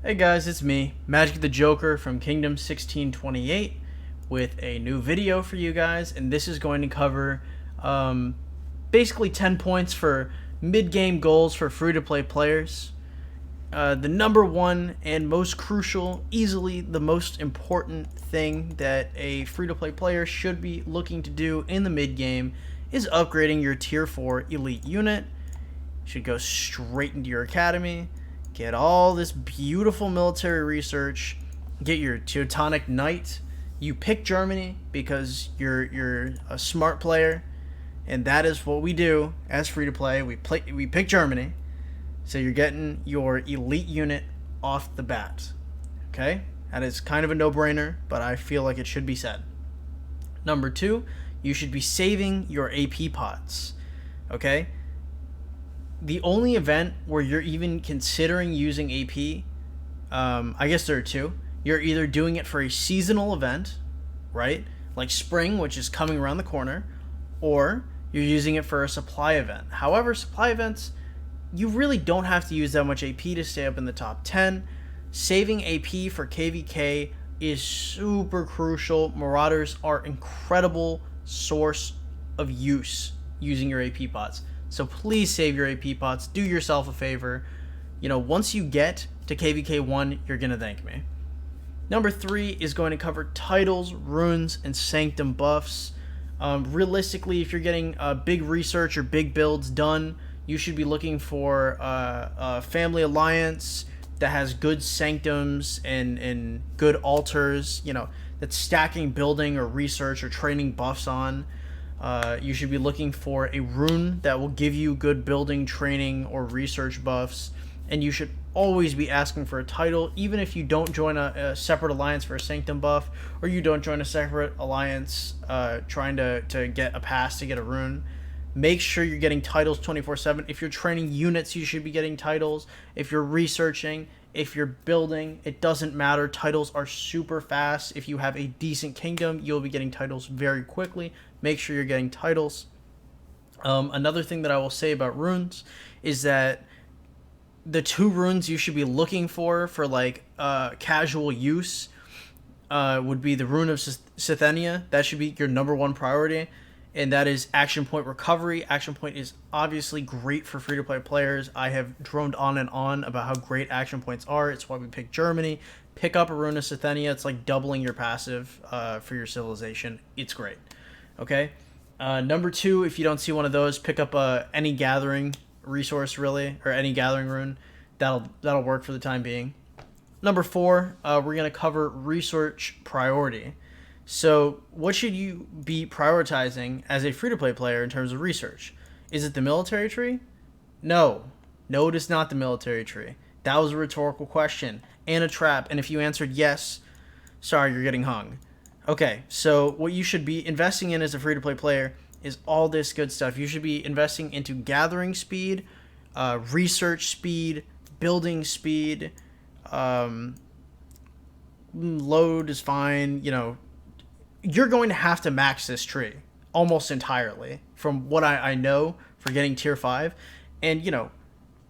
Hey guys, it's me, Magic the Joker from Kingdom 1628 with a new video for you guys, and this is going to cover basically 10 points for mid-game goals for free-to-play players. The number one and most crucial, easily the most important thing that a free-to-play player should be looking to do in the mid-game is upgrading your tier 4 elite unit. You should go straight into your academy, get all this beautiful military research, get your Teutonic Knight. You pick Germany because you're a smart player, and that is what we do as free to play. We pick Germany, so you're getting your elite unit off the bat. Okay, that is kind of a no-brainer, but I feel like it should be said. Number two, you should be saving your AP pots. Okay. The only event where you're even considering using AP, I guess there are two. You're either doing it for a seasonal event, right? Like spring, which is coming around the corner, or you're using it for a supply event. However, supply events, you really don't have to use that much AP to stay up in the top 10. Saving AP for KVK is super crucial. Marauders are incredible source of use using your AP pots. So please save your AP pots. Do yourself a favor. Once you get to KVK 1, you're going to thank me. Number 3 is going to cover titles, runes, and Sanctum buffs. Realistically, if you're getting big research or big builds done, you should be looking for a family alliance that has good Sanctums and good altars, that's stacking building or research or training buffs on. You should be looking for a rune that will give you good building, training, or research buffs. And you should always be asking for a title, even if you don't join a separate alliance for a Sanctum buff, or you don't join a separate alliance trying to get a pass to get a rune. Make sure you're getting titles 24/7. If you're training units, you should be getting titles. If you're researching, if you're building, it doesn't matter. Titles are super fast. If you have a decent kingdom, you'll be getting titles very quickly. Make sure you're getting titles. Another thing that I will say about runes is that the two runes you should be looking for casual use would be the Rune of Scythenia. That should be your number one priority, and that is Action Point Recovery. Action Point is obviously great for free-to-play players. I have droned on and on about how great Action Points are. It's why we pick Germany. Pick up a Rune of Scythenia. It's like doubling your passive for your civilization. It's great. Okay. Number 2, if you don't see one of those, pick up any gathering resource, really, or any gathering rune. That'll work for the time being. Number 4, we're gonna cover research priority. So, what should you be prioritizing as a free-to-play player in terms of research? Is it the military tree? No, it is not the military tree. That was a rhetorical question and a trap. And if you answered yes, sorry, you're getting hung. Okay, so what you should be investing in as a free-to-play player is all this good stuff. You should be investing into gathering speed, research speed, building speed. Load is fine. You're going to have to max this tree almost entirely from what I know for getting tier 5. And,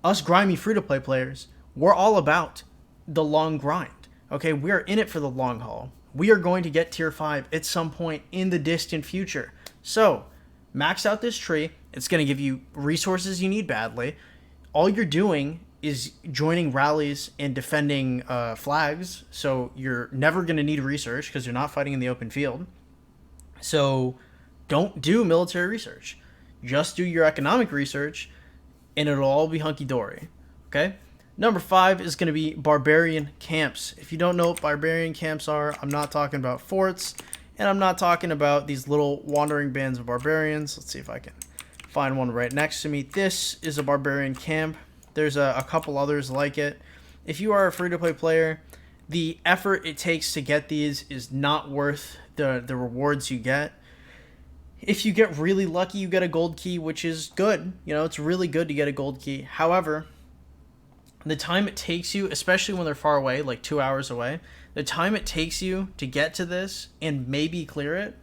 us grimy free-to-play players, we're all about the long grind. Okay, we're in it for the long haul. We are going to get tier 5 at some point in the distant future. So, max out this tree. It's going to give you resources you need badly. All you're doing is joining rallies and defending flags. So, you're never going to need research because you're not fighting in the open field. So, don't do military research. Just do your economic research, and it'll all be hunky-dory. Okay? Number 5 is going to be Barbarian Camps. If you don't know what Barbarian Camps are, I'm not talking about forts, and I'm not talking about these little wandering bands of barbarians. Let's see if I can find one right next to me. This is a Barbarian Camp. There's a couple others like it. If you are a free-to-play player, the effort it takes to get these is not worth the rewards you get. If you get really lucky, you get a gold key, which is good. It's really good to get a gold key. However, the time it takes you, especially when they're far away, like 2 hours away, the time it takes you to get to this and maybe clear it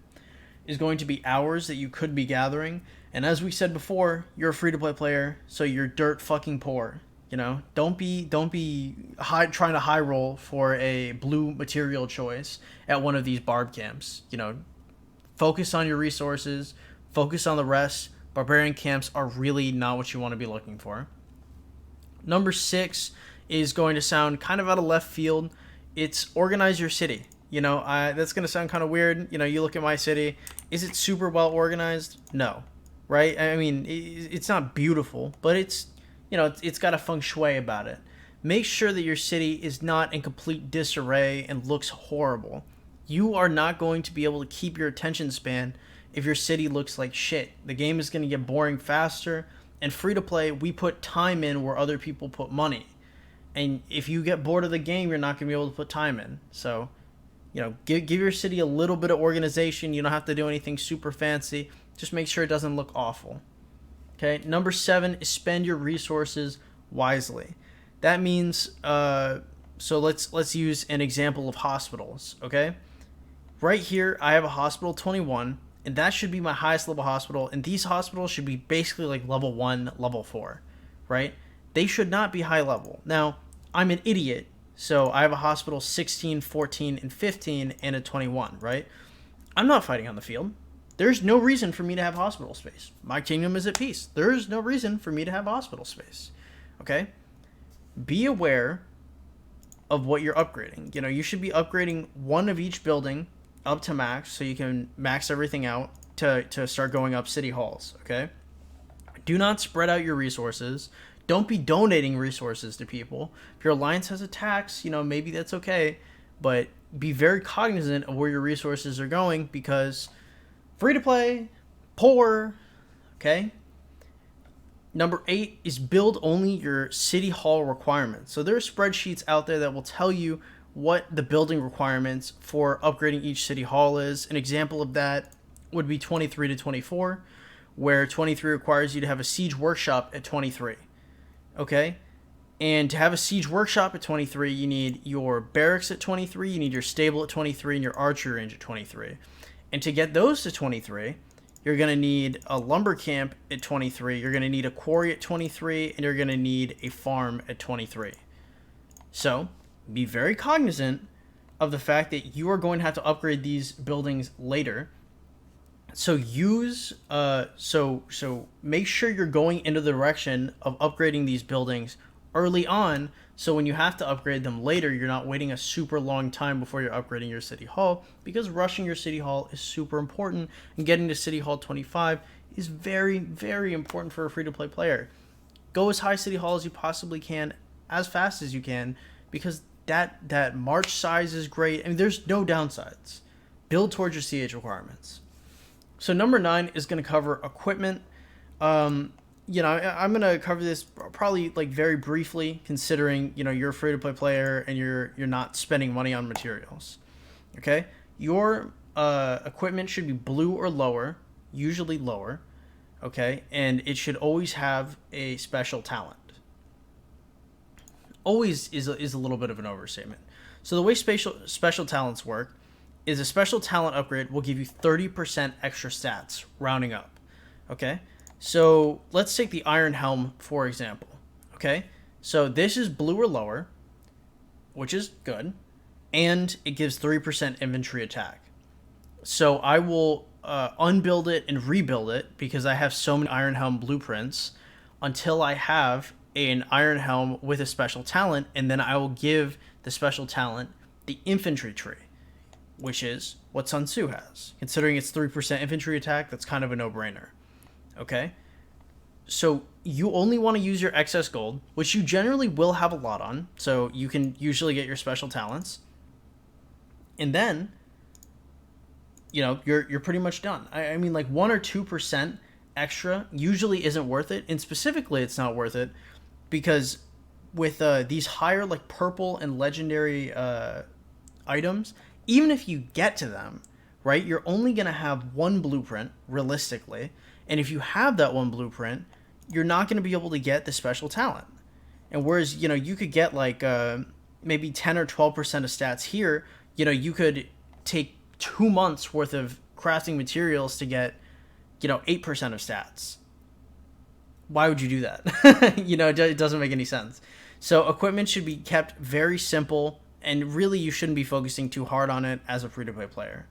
is going to be hours that you could be gathering. And as we said before, you're a free-to-play player, so you're dirt fucking poor. You know, don't be trying to high roll for a blue material choice at one of these barb camps. You know, focus on your resources, focus on the rest. Barbarian camps are really not what you want to be looking for. Number 6 is going to sound kind of out of left field. It's organize your city. You know, that's going to sound kind of weird. You know, you look at my city. Is it super well organized? No. Right? I mean, it's not beautiful, but it's, you know, it's got a feng shui about it. Make sure that your city is not in complete disarray and looks horrible. You are not going to be able to keep your attention span if your city looks like shit. The game is going to get boring faster, and free to play, we put time in where other people put money. And if you get bored of the game, you're not going to be able to put time in. So, you know, give your city a little bit of organization. You don't have to do anything super fancy. Just make sure it doesn't look awful. Okay, number 7 is spend your resources wisely. That means, so let's use an example of hospitals, okay? Right here, I have a hospital 21, and that should be my highest level hospital, and these hospitals should be basically like level 1, level 4, right? They should not be high level. Now, I'm an idiot, so I have a hospital 16, 14, and 15, and a 21, right? I'm not fighting on the field. There's no reason for me to have hospital space. My kingdom is at peace. There's no reason for me to have hospital space, okay? Be aware of what you're upgrading. You know, you should be upgrading one of each building up to max so you can max everything out to start going up city halls, okay? Do not spread out your resources. Don't be donating resources to people. If your alliance has a tax, you know, maybe that's okay, but be very cognizant of where your resources are going because free to play, poor, okay? Number 8 is build only your city hall requirements. So there are spreadsheets out there that will tell you what the building requirements for upgrading each city hall is. An example of that would be 23 to 24, where 23 requires you to have a siege workshop at 23. Okay? And to have a siege workshop at 23, you need your barracks at 23, you need your stable at 23, and your archery range at 23. And to get those to 23, you're going to need a lumber camp at 23, you're going to need a quarry at 23, and you're going to need a farm at 23. So, be very cognizant of the fact that you are going to have to upgrade these buildings later. So make sure you're going into the direction of upgrading these buildings early on, so when you have to upgrade them later, you're not waiting a super long time before you're upgrading your city hall, because rushing your city hall is super important, and getting to city hall 25 is very, very important for a free-to-play player. Go as high city hall as you possibly can, as fast as you can, because that march size is great. I mean, there's no downsides. Build towards your CH requirements. So number 9 is going to cover equipment. You know, I'm going to cover this probably like very briefly, considering, you know, you're a free-to-play player and you're not spending money on materials. Okay? Your equipment should be blue or lower, usually lower, okay? And it should always have a special talent. Always is a little bit of an overstatement. So the way special talents work is a special talent upgrade will give you 30% extra stats, rounding up, okay? So let's take the Iron Helm, for example, okay? So this is blue or lower, which is good, and it gives 3% infantry attack. So I will unbuild it and rebuild it because I have so many Iron Helm blueprints until I have an Iron Helm with a special talent, and then I will give the special talent the infantry tree, which is what Sun Tzu has. Considering it's 3% infantry attack, that's kind of a no-brainer. Okay? So you only want to use your excess gold, which you generally will have a lot on, so you can usually get your special talents. And then, you know, you're pretty much done. I mean, like 1 or 2% extra usually isn't worth it, and specifically it's not worth it because with these higher like purple and legendary items, even if you get to them, right, you're only going to have one blueprint realistically, and if you have that one blueprint, you're not going to be able to get the special talent. And whereas, you know, you could get like maybe 10 or 12% of stats here, you know, you could take 2 months worth of crafting materials to get, you know, 8% of stats. why would you do that? It doesn't make any sense. So equipment should be kept very simple, and really you shouldn't be focusing too hard on it as a free-to-play player.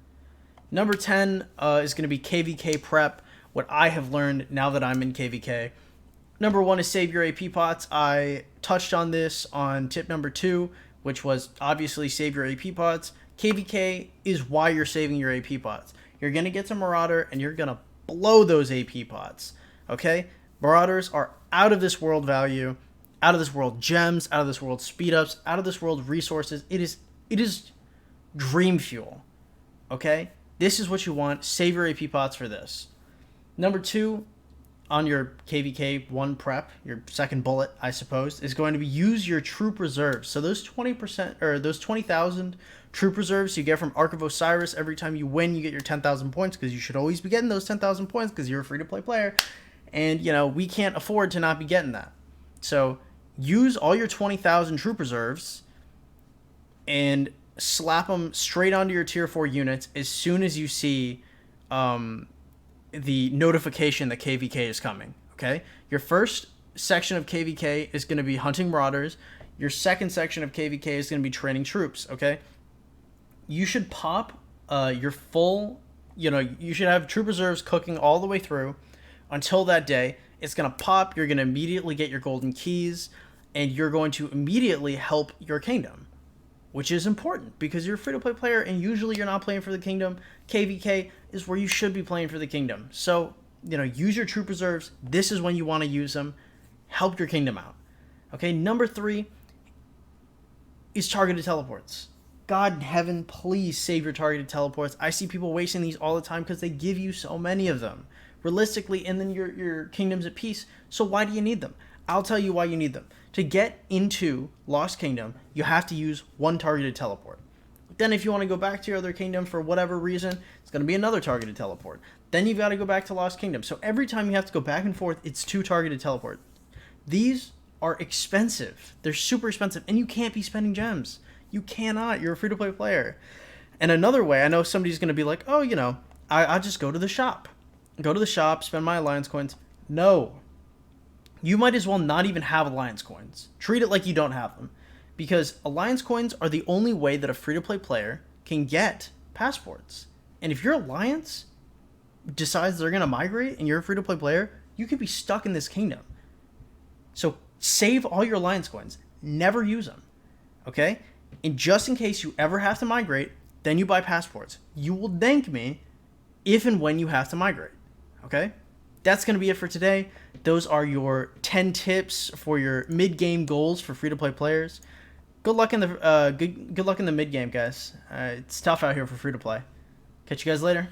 Number 10 is going to be KVK prep, what I have learned now that I'm in KVK. Number 1 is save your AP pots. I touched on this on tip number 2, which was obviously save your AP pots. KVK is why you're saving your AP pots. You're going to get to Marauder, and you're going to blow those AP pots, okay? Marauders are out of this world value, out of this world gems, out of this world speed ups, out of this world resources. It is dream fuel, okay? This is what you want. Save your AP pots for this. Number 2 on your KVK 1 prep, your second bullet, I suppose, is going to be use your troop reserves. So those 20% or those 20,000 troop reserves you get from Ark of Osiris every time you win, you get your 10,000 points, because you should always be getting those 10,000 points because you're a free-to-play player. And, we can't afford to not be getting that. So use all your 20,000 troop reserves and slap them straight onto your tier 4 units as soon as you see the notification that KVK is coming, okay? Your first section of KVK is going to be hunting marauders. Your second section of KVK is going to be training troops, okay? You should pop your full, you should have troop reserves cooking all the way through until that day. It's going to pop. You're going to immediately get your golden keys, and you're going to immediately help your kingdom, which is important because you're a free-to-play player, and usually you're not playing for the kingdom. KVK is where you should be playing for the kingdom. So, use your troop reserves. This is when you want to use them. Help your kingdom out. Okay, number 3 is targeted teleports. God in heaven, please save your targeted teleports. I see people wasting these all the time because they give you so many of them. Realistically, and then your kingdom's at peace. So why do you need them? I'll tell you why you need them. To get into Lost Kingdom, you have to use 1 targeted teleport. Then if you want to go back to your other kingdom for whatever reason, it's going to be another targeted teleport. Then you've got to go back to Lost Kingdom. So every time you have to go back and forth, it's 2 targeted teleports. These are expensive. They're super expensive, and you can't be spending gems. You cannot. You're a free-to-play player. And another way, I know somebody's going to be like, oh, I'll just go to the shop. Go to the shop, spend my alliance coins. No. You might as well not even have alliance coins. Treat it like you don't have them. Because alliance coins are the only way that a free-to-play player can get passports. And if your alliance decides they're going to migrate and you're a free-to-play player, you could be stuck in this kingdom. So save all your alliance coins. Never use them. Okay? And just in case you ever have to migrate, then you buy passports. You will thank me if and when you have to migrate. Okay? That's going to be it for today. Those are your 10 tips for your mid-game goals for free-to-play players. Good luck in the good luck in the mid-game, guys. It's tough out here for free-to-play. Catch you guys later.